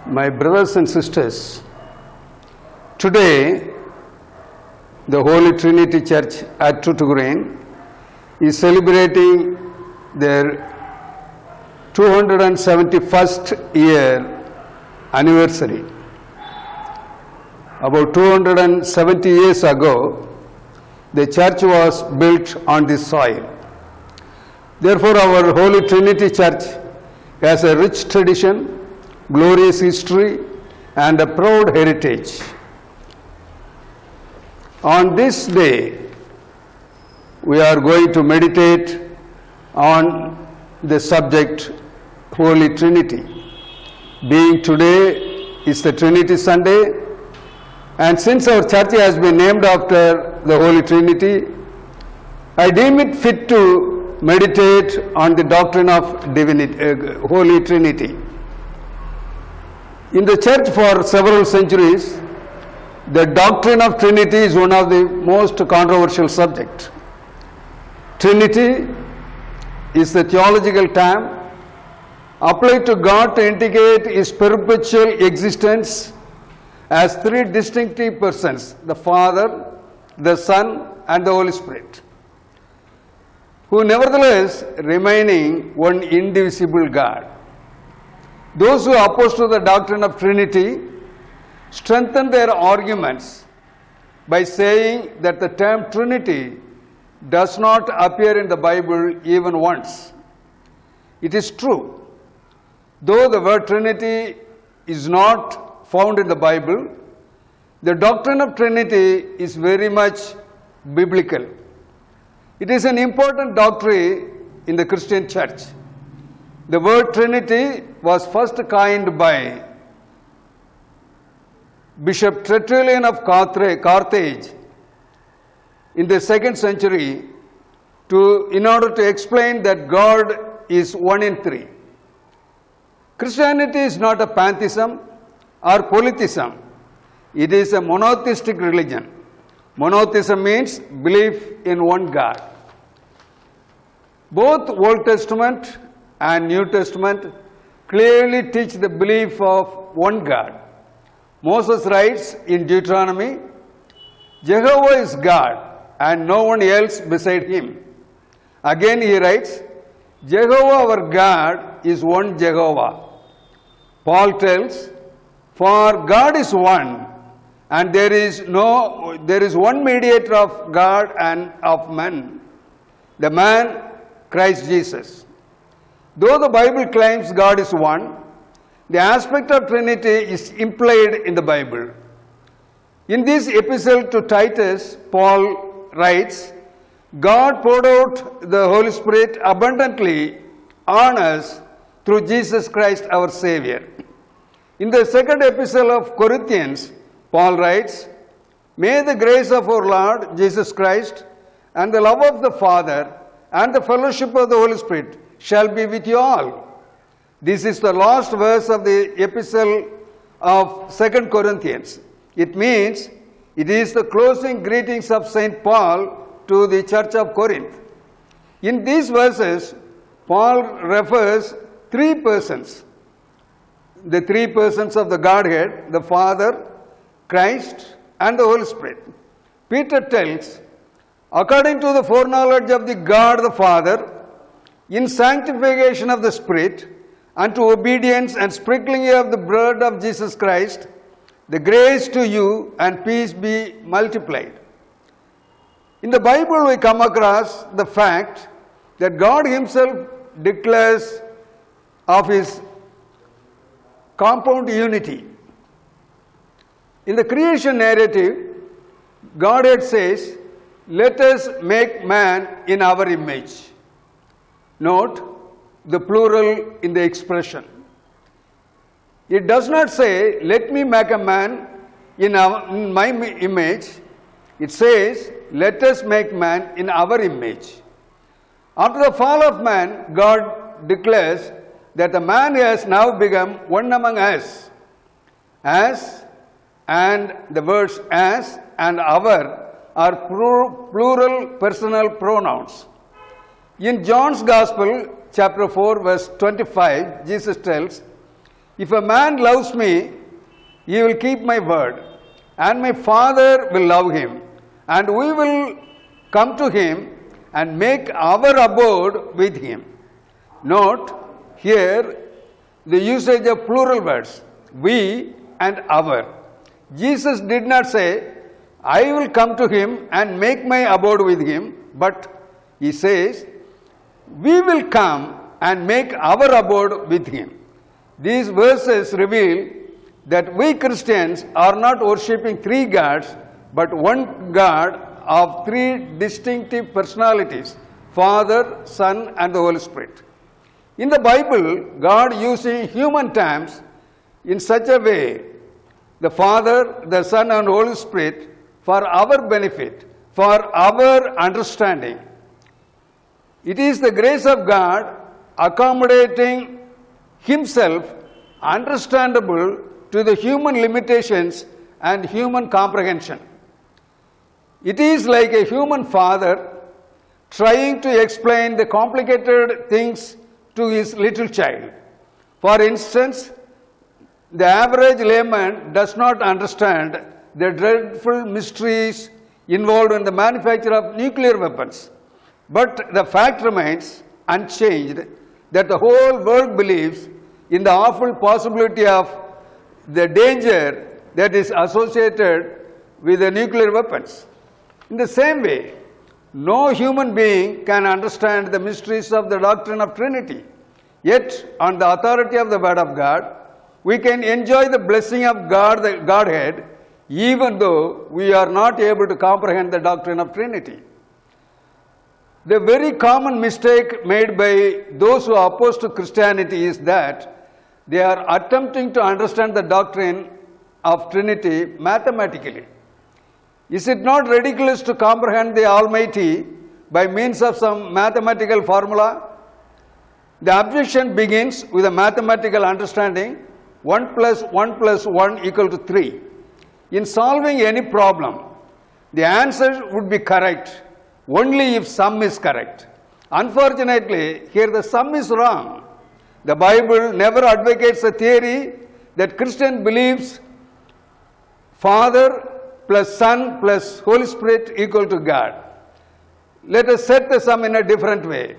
My brothers and sisters, today the Holy Trinity Church at Tuticorin is celebrating their 271st year anniversary. About 270 years ago, the church was built on this soil. Therefore, our Holy Trinity Church has a rich tradition, glorious history, and a proud heritage. On this day, we are going to meditate on the subject Holy Trinity. Being today is the Trinity Sunday, and since our church has been named after the Holy Trinity, I deem it fit to meditate on the doctrine of divinity, Holy Trinity. In the church for several centuries, the doctrine of Trinity is one of the most controversial subjects. Trinity is the theological term applied to God to indicate His perpetual existence as three distinctive persons, the Father, the Son, and the Holy Spirit, who nevertheless remaining one indivisible God. Those who oppose to the doctrine of Trinity strengthen their arguments by saying that the term Trinity does not appear in the Bible even once. It is true, though the word Trinity is not found in the Bible, the doctrine of Trinity is very much biblical. It is an important doctrine in the Christian church. The word Trinity was first coined by Bishop Tertullian of Carthage in the 2nd century in order to explain that God is one in three. Christianity is not a pantheism or polytheism. It is a monotheistic religion. Monotheism means belief in one God. Both Old Testament and New Testament clearly teach the belief of one God. Moses writes in Deuteronomy, Jehovah is God and no one else beside him. Again he writes, Jehovah our God is one Jehovah. Paul tells, for God is one and there is one mediator of God and of men, the man Christ Jesus. Though the Bible claims God is one, the aspect of Trinity is implied in the Bible. In this epistle to Titus, Paul writes, God poured out the Holy Spirit abundantly on us through Jesus Christ our Savior. In the 2nd epistle of Corinthians, Paul writes, may the grace of our Lord Jesus Christ and the love of the Father and the fellowship of the Holy Spirit shall be with you all. This is the last verse of the epistle of 2 Corinthians. It means it is the closing greetings of St. Paul to the church of Corinth. In these verses, Paul refers three persons, the three persons of the Godhead, the Father, Christ, and the Holy Spirit. Peter tells, according to the foreknowledge of the God the Father, in sanctification of the Spirit, unto obedience and sprinkling of the blood of Jesus Christ, the grace to you and peace be multiplied. In the Bible we come across the fact that God Himself declares of His compound unity. In the creation narrative, Godhead says, let us make man in our image. Note the plural in the expression. It does not say, let me make a man in my image. It says, let us make man in our image. After the fall of man, God declares that the man has now become one among us. As and the words as and our are plural personal pronouns. In John's Gospel, chapter 4, verse 25, Jesus tells, If a man loves me, he will keep my word, and my Father will love him, and we will come to him and make our abode with him. Note here the usage of plural words, we and our. Jesus did not say, I will come to him and make my abode with him, but he says, we will come and make our abode with him. These verses reveal that we Christians are not worshipping three gods, but one God of three distinctive personalities, Father, Son, and the Holy Spirit. In the Bible, God using human terms in such a way, the Father, the Son, and Holy Spirit, for our benefit, for our understanding. It is the grace of God accommodating himself understandable to the human limitations and human comprehension. It is like a human father trying to explain the complicated things to his little child. For instance, the average layman does not understand the dreadful mysteries involved in the manufacture of nuclear weapons. But the fact remains unchanged that the whole world believes in the awful possibility of the danger that is associated with the nuclear weapons. In the same way, no human being can understand the mysteries of the doctrine of Trinity. Yet, on the authority of the Word of God, we can enjoy the blessing of God, the Godhead, even though we are not able to comprehend the doctrine of Trinity. The very common mistake made by those who are opposed to Christianity is that they are attempting to understand the doctrine of Trinity mathematically. Is it not ridiculous to comprehend the Almighty by means of some mathematical formula? The objection begins with a mathematical understanding, 1 plus 1 plus 1 equal to 3. In solving any problem, the answer would be correct only if sum is correct. Unfortunately, here the sum is wrong. The Bible never advocates a theory that Christian believes Father plus Son plus Holy Spirit equal to God. Let us set the sum in a different way.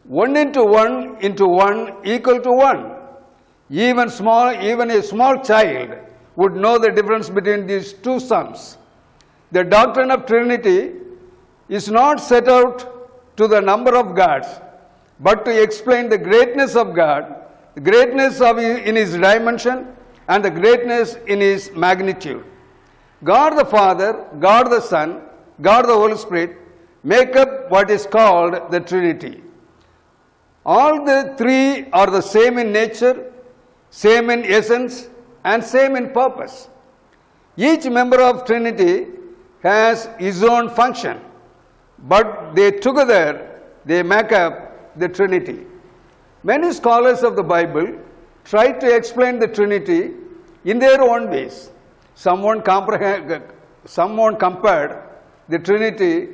1 into 1 into 1 equal to 1. Even a small child would know the difference between these two sums. The doctrine of Trinity is not set out to the number of gods, but to explain the greatness of God, the greatness in his dimension, and the greatness in his magnitude. God the Father, God the Son, God the Holy Spirit make up what is called the Trinity. All the three are the same in nature, same in essence, and same in purpose. Each member of Trinity has his own function, but they make up the Trinity. Many scholars of the Bible try to explain the Trinity in their own ways. Someone compared the Trinity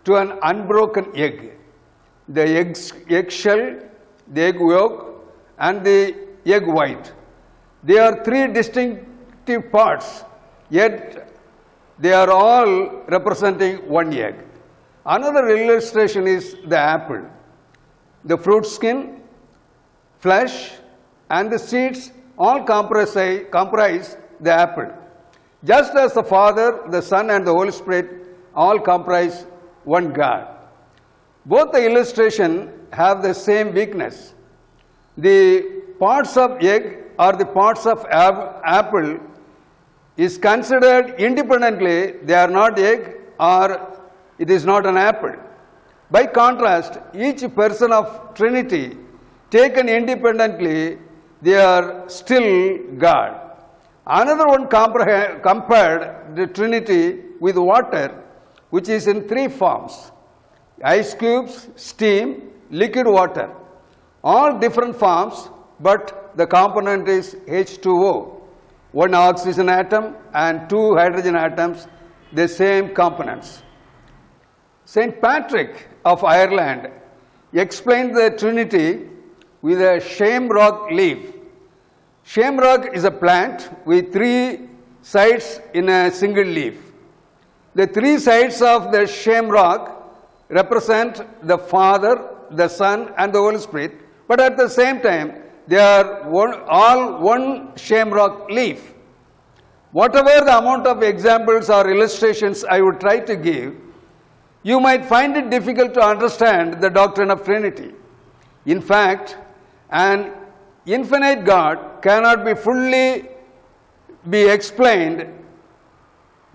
to an unbroken egg. The egg shell, the egg yolk, and the egg white. They are three distinctive parts, yet they are all representing one egg. Another illustration is the apple. The fruit skin, flesh, and the seeds all comprise the apple. Just as the Father, the Son, and the Holy Spirit all comprise one God. Both the illustrations have the same weakness. The parts of egg or the parts of apple is considered independently. They are not egg or it is not an apple. By contrast, each person of Trinity taken independently, they are still God. Another one compared the Trinity with water, which is in three forms: ice cubes, steam, liquid water. All different forms, but the component is H2O. One oxygen atom and two hydrogen atoms, the same components. St. Patrick of Ireland explained the Trinity with a shamrock leaf. Shamrock is a plant with 3 sides in a single leaf. The 3 sides of the shamrock represent the Father, the Son, and the Holy Spirit, but at the same time, they are all one shamrock leaf. Whatever the amount of examples or illustrations I would try to give, you might find it difficult to understand the doctrine of Trinity. In fact, an infinite God cannot be fully explained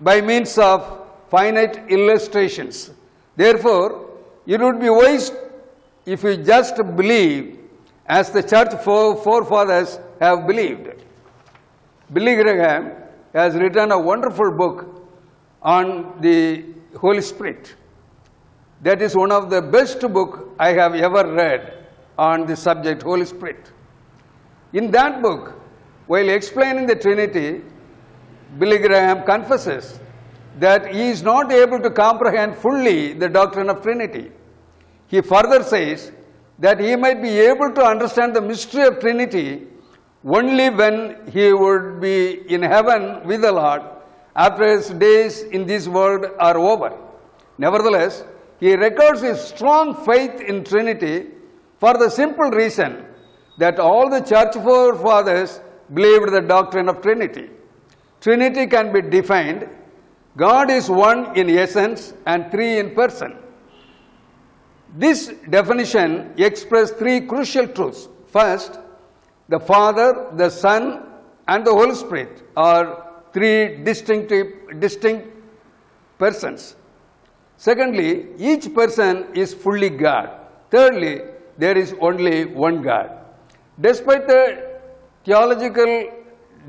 by means of finite illustrations. Therefore, it would be wise if you just believe as the church forefathers have believed. Billy Graham has written a wonderful book on the Holy Spirit. That is one of the best books I have ever read on the subject Holy Spirit. In that book, while explaining the Trinity, Billy Graham confesses that he is not able to comprehend fully the doctrine of Trinity. He further says that he might be able to understand the mystery of Trinity only when he would be in heaven with the Lord after his days in this world are over. Nevertheless, he records his strong faith in Trinity for the simple reason that all the church forefathers believed the doctrine of Trinity. Trinity can be defined: God is one in essence and 3 in person. This definition expresses 3 crucial truths. First, the Father, the Son, and the Holy Spirit are 3 distinct persons. Secondly, each person is fully God. Thirdly, there is only one God. Despite the theological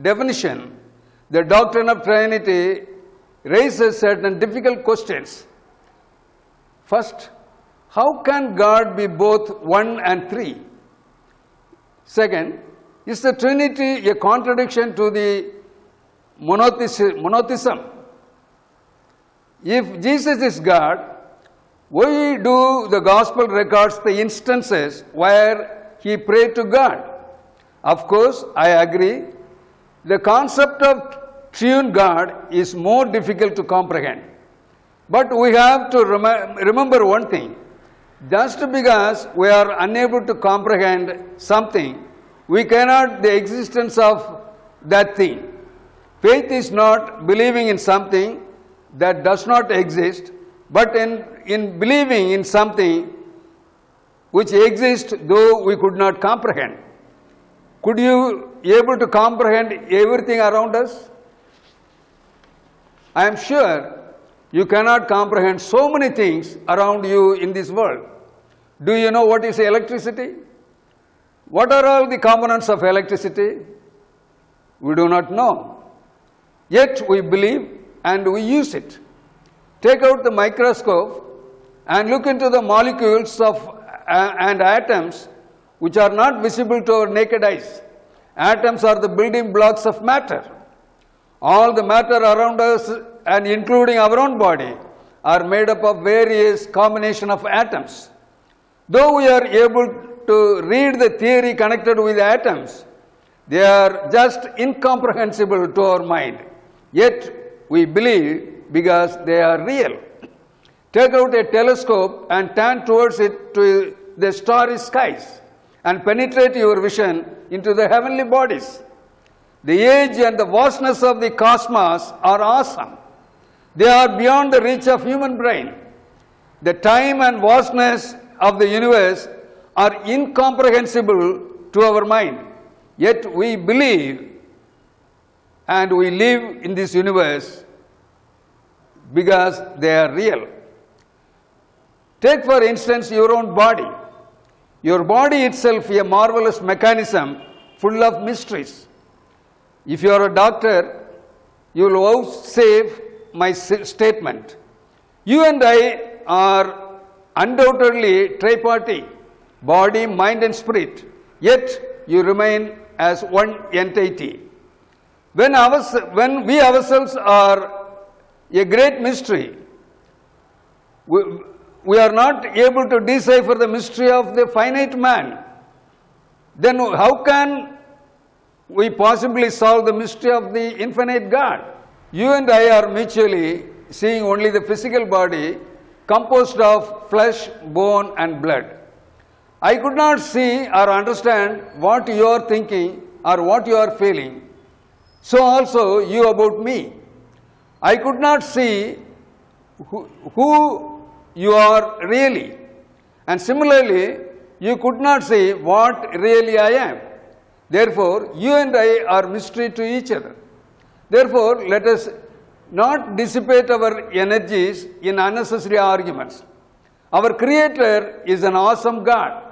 definition, the doctrine of Trinity raises certain difficult questions. First, how can God be both 1 and 3? Second, is the Trinity a contradiction to the monotheism? If Jesus is God, why do the Gospel records the instances where he prayed to God? Of course, I agree, the concept of triune God is more difficult to comprehend. But we have to remember one thing: just because we are unable to comprehend something, we cannot the existence of that thing. Faith is not believing in something that does not exist, but in believing in something which exists though we could not comprehend. Could you able to comprehend everything around us? I am sure you cannot comprehend so many things around you in this world. Do you know what is electricity? What are all the components of electricity? We do not know. Yet we believe and we use it. Take out the microscope and look into the molecules and atoms which are not visible to our naked eyes. Atoms are the building blocks of matter. All the matter around us and including our own body are made up of various combination of atoms. Though we are able to read the theory connected with atoms, they are just incomprehensible to our mind. Yet we believe because they are real. Take out a telescope and turn towards it to the starry skies and penetrate your vision into the heavenly bodies. The age and the vastness of the cosmos are awesome. They are beyond the reach of human brain. The time and vastness of the universe are incomprehensible to our mind. Yet we believe and we live in this universe because they are real. Take for instance your own body. Your body itself is a marvelous mechanism full of mysteries. If you are a doctor, you will vouchsafe my statement. You and I are undoubtedly tripartite, body, mind and spirit, yet you remain as one entity. When we ourselves are a great mystery, we are not able to decipher the mystery of the finite man. Then how can we possibly solve the mystery of the infinite God. You and I are mutually seeing only the physical body composed of flesh, bone and blood. I could not see or understand what you are thinking or what you are feeling. So also you about me. I could not see who you are really. And similarly, you could not see what really I am. Therefore, you and I are mystery to each other. Therefore, let us not dissipate our energies in unnecessary arguments. Our Creator is an awesome God.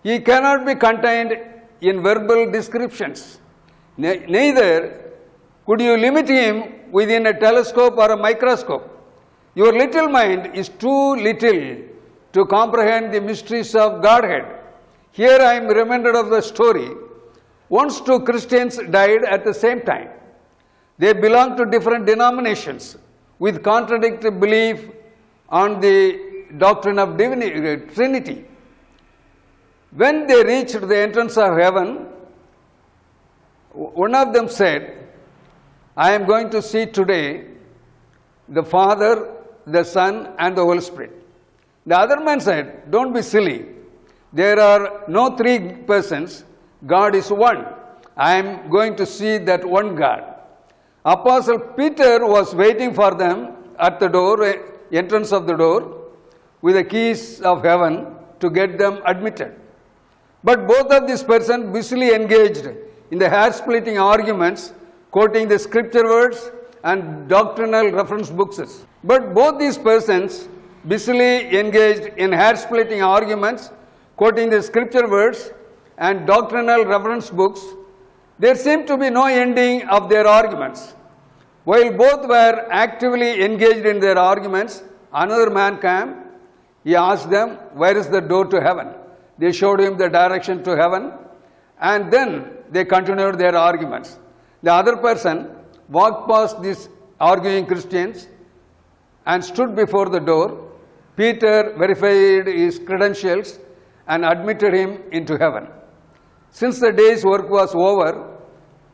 He cannot be contained in verbal descriptions. Neither could you limit Him within a telescope or a microscope. Your little mind is too little to comprehend the mysteries of Godhead. Here I am reminded of the story. Once two Christians died at the same time. They belonged to different denominations with contradictory belief on the doctrine of Trinity. When they reached the entrance of heaven, one of them said, I am going to see today the Father, the Son and the Holy Spirit. The other man said, don't be silly. There are no three persons. God is one. I am going to see that one God. Apostle Peter was waiting for them at the door, entrance of the door, with the keys of heaven to get them admitted. But both of these persons busily engaged in the hair-splitting arguments, quoting the scripture words and doctrinal reference books. But both these persons busily engaged in hair-splitting arguments, quoting the scripture words and doctrinal reference books. There seemed to be no ending of their arguments. While both were actively engaged in their arguments, another man came. He asked them, where is the door to heaven? They showed him the direction to heaven, and then they continued their arguments. The other person walked past these arguing Christians and stood before the door. Peter verified his credentials and admitted him into heaven. Since the day's work was over,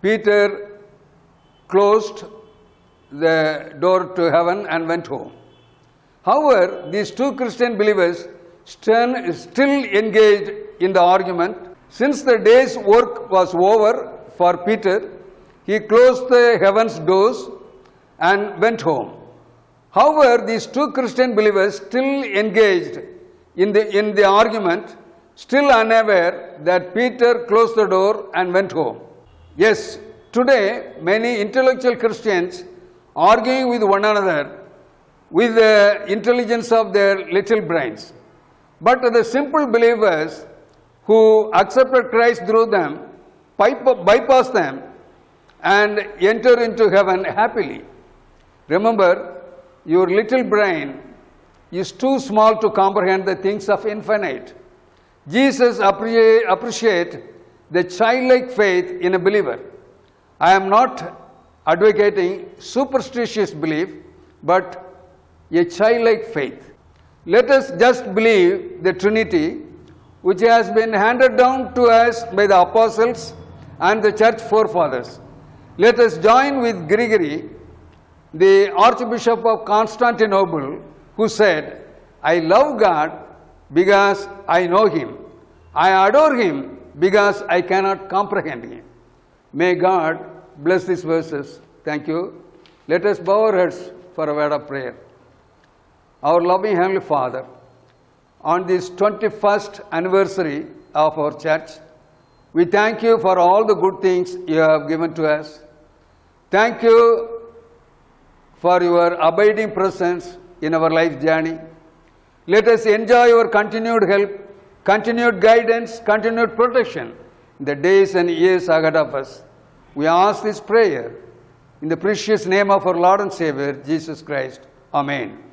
Peter closed the door to heaven and went home. However, these two Christian believers still engaged in the argument. Since the day's work was over for Peter, he closed the heaven's doors and went home. However, these two Christian believers still engaged in the argument, still unaware that Peter closed the door and went home. Yes, today many intellectual Christians arguing with one another with the intelligence of their little brains. But the simple believers who accepted Christ through them bypass them and enter into heaven happily. Remember, your little brain is too small to comprehend the things of infinite. Jesus appreciates the childlike faith in a believer. I am not advocating superstitious belief, but a childlike faith. Let us just believe the Trinity, which has been handed down to us by the apostles and the church forefathers. Let us join with Gregory, the Archbishop of Constantinople, who said, I love God because I know Him. I adore Him because I cannot comprehend Him. May God bless these verses. Thank you. Let us bow our heads for a word of prayer. Our loving Heavenly Father, on this 21st anniversary of our church, we thank you for all the good things you have given to us. Thank you for your abiding presence in our life journey. Let us enjoy your continued help, continued guidance, continued protection in the days and years ahead of us. We ask this prayer in the precious name of our Lord and Savior, Jesus Christ. Amen.